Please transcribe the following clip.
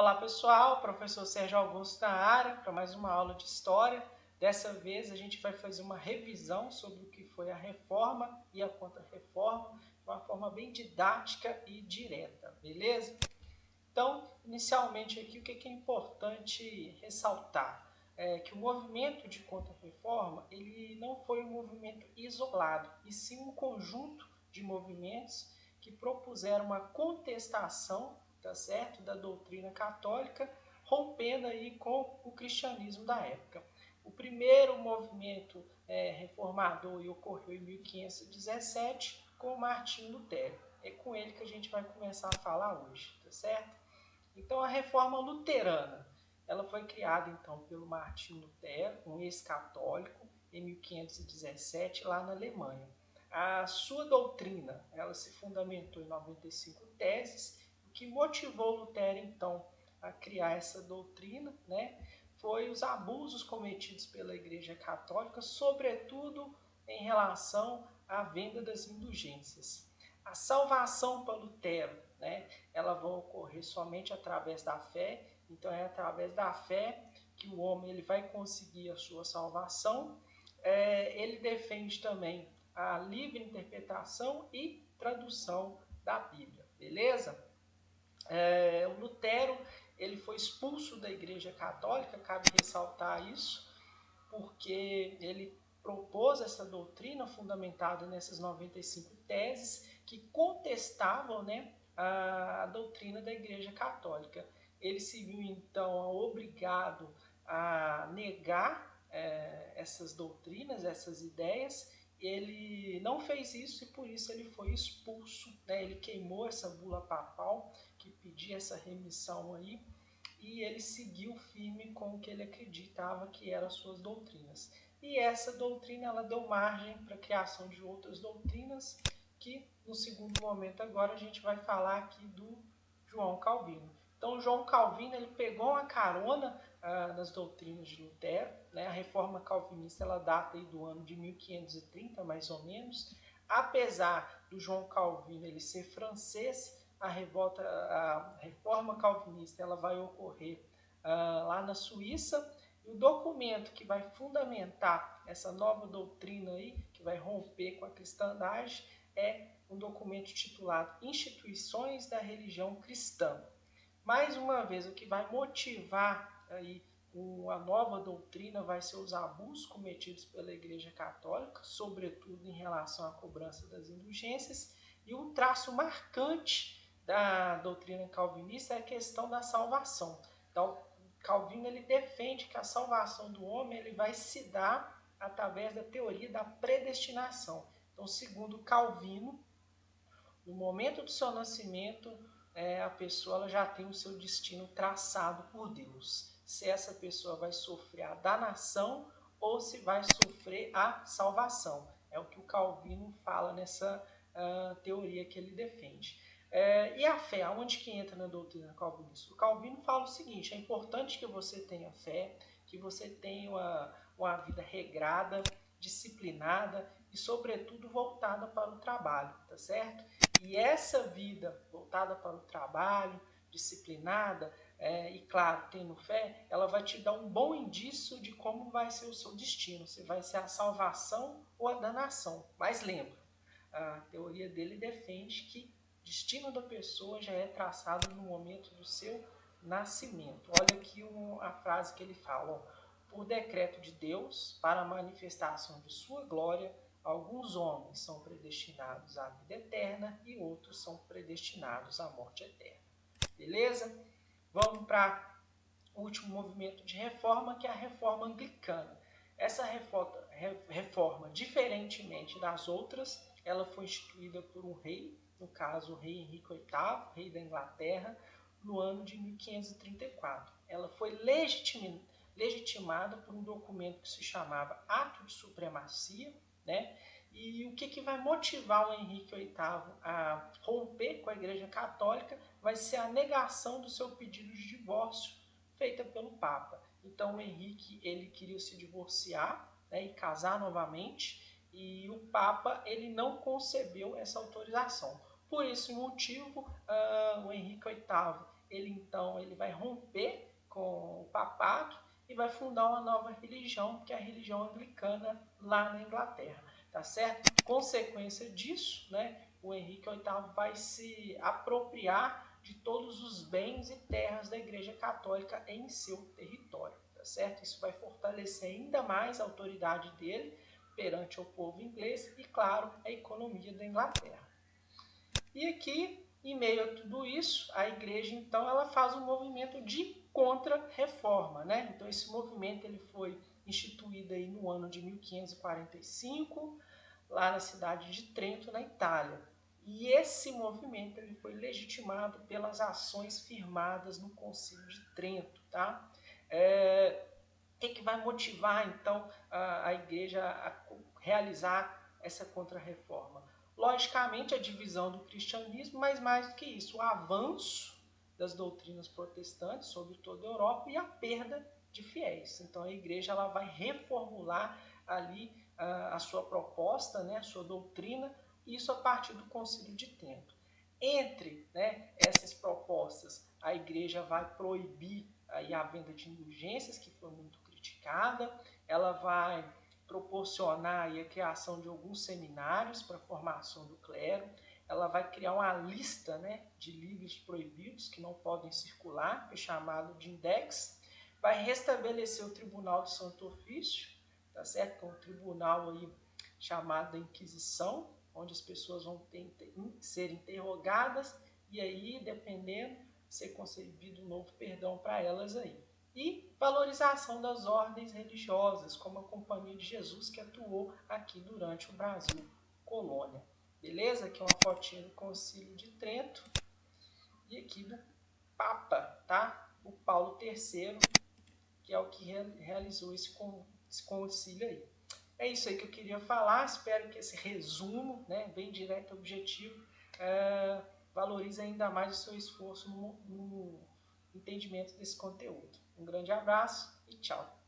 Olá pessoal, professor Sérgio Augusto na área para mais uma aula de História. Dessa vez a gente vai fazer uma revisão sobre o que foi a Reforma e a Contra-Reforma de uma forma bem didática e direta, beleza? Então, inicialmente aqui o que é importante ressaltar é que o movimento de Contra-Reforma ele não foi um movimento isolado, e sim um conjunto de movimentos que propuseram uma contestação, tá certo, da doutrina católica, rompendo aí com o cristianismo da época. O primeiro movimento reformador ocorreu em 1517 com Martinho Lutero. É com ele que a gente vai começar a falar hoje, tá certo? Então a reforma luterana, ela foi criada então pelo Martinho Lutero, um ex-católico, em 1517 lá na Alemanha. A sua doutrina, ela se fundamentou em 95 teses. O que motivou Lutero então a criar essa doutrina, né, foi os abusos cometidos pela Igreja Católica, sobretudo em relação à venda das indulgências. A salvação para Lutero, né, ela vai ocorrer somente através da fé. Então é através da fé que o homem ele vai conseguir a sua salvação. Ele defende também a livre interpretação e tradução da Bíblia, beleza? O Lutero ele foi expulso da Igreja Católica, cabe ressaltar isso, porque ele propôs essa doutrina fundamentada nessas 95 teses que contestavam, né, a doutrina da Igreja Católica. Ele se viu então obrigado a negar essas doutrinas, essas ideias. Ele não fez isso e por isso ele foi expulso, né? Ele queimou essa bula papal que pedia essa remissão aí, e ele seguiu firme com o que ele acreditava que eram as suas doutrinas. E essa doutrina ela deu margem para a criação de outras doutrinas, que no segundo momento agora a gente vai falar aqui do João Calvino. Então João Calvino ele pegou uma carona nas doutrinas de Lutero, né? A reforma calvinista ela data aí do ano de 1530 mais ou menos. Apesar do João Calvino ele ser francês, a reforma calvinista ela vai ocorrer lá na Suíça, e o documento que vai fundamentar essa nova doutrina aí, que vai romper com a cristandade, é um documento titulado Instituições da Religião Cristã. Mais uma vez, o que vai motivar aí a nova doutrina vai ser os abusos cometidos pela Igreja Católica, sobretudo em relação à cobrança das indulgências, e um traço marcante da doutrina calvinista é a questão da salvação. Então, Calvino ele defende que a salvação do homem ele vai se dar através da teoria da predestinação. Então, segundo Calvino, no momento do seu nascimento, a pessoa ela já tem o seu destino traçado por Deus. Se essa pessoa vai sofrer a danação ou se vai sofrer a salvação. É o que o Calvino fala nessa teoria que ele defende. E a fé, aonde que entra na doutrina calvinista? O Calvino fala o seguinte: é importante que você tenha fé, que você tenha uma vida regrada, disciplinada e, sobretudo, voltada para o trabalho, tá certo? E essa vida voltada para o trabalho, disciplinada e, claro, tendo fé, ela vai te dar um bom indício de como vai ser o seu destino, se vai ser a salvação ou a danação. Mas lembra, a teoria dele defende que o destino da pessoa já é traçado no momento do seu nascimento. Olha aqui a frase que ele fala: ó, por decreto de Deus, para a manifestação de sua glória, alguns homens são predestinados à vida eterna e outros são predestinados à morte eterna. Beleza? Vamos para o último movimento de reforma, que é a reforma anglicana. Essa reforma, diferentemente das outras, ela foi instituída por um rei, no caso o rei Henrique VIII, rei da Inglaterra, no ano de 1534. Ela foi legitimada por um documento que se chamava Ato de Supremacia, né? E o que vai motivar o Henrique VIII a romper com a Igreja Católica vai ser a negação do seu pedido de divórcio feita pelo Papa. Então o Henrique ele queria se divorciar, né, e casar novamente, e o Papa ele não concebeu essa autorização. Por esse motivo, o Henrique VIII ele vai romper com o papado e vai fundar uma nova religião, que é a religião anglicana lá na Inglaterra, tá certo? Consequência disso, né, o Henrique VIII vai se apropriar de todos os bens e terras da Igreja Católica em seu território, tá certo? Isso vai fortalecer ainda mais a autoridade dele perante o povo inglês e, claro, a economia da Inglaterra. E aqui, em meio a tudo isso, a igreja, então, ela faz um movimento de contra-reforma, né? Então, esse movimento ele foi instituído aí no ano de 1545, lá na cidade de Trento, na Itália. E esse movimento ele foi legitimado pelas ações firmadas no Concílio de Trento, tá? O que vai motivar, então, a igreja a realizar essa contra-reforma? Logicamente, a divisão do cristianismo, mas mais do que isso, o avanço das doutrinas protestantes sobre toda a Europa e a perda de fiéis. Então, a igreja ela vai reformular ali a sua proposta, né, a sua doutrina, isso a partir do Concílio de Trento. Entre, né, essas propostas, a igreja vai proibir aí a venda de indulgências, que foi muito criticada, ela vai proporcionar aí a criação de alguns seminários para a formação do clero, ela vai criar uma lista, né, de livros proibidos que não podem circular, que é chamado de index, vai restabelecer o Tribunal de Santo Ofício, tá certo? Que é um tribunal aí chamado da Inquisição, onde as pessoas vão ser interrogadas e aí, dependendo, ser concedido um novo perdão para elas aí. E valorização das ordens religiosas, como a Companhia de Jesus, que atuou aqui durante o Brasil colônia. Beleza? Aqui é uma fotinha do Concílio de Trento e aqui do Papa, tá? O Paulo III, que é o que realizou esse concílio aí. É isso aí que eu queria falar. Espero que esse resumo, né, bem direto e objetivo, valorize ainda mais o seu esforço no entendimento desse conteúdo. Um grande abraço e tchau!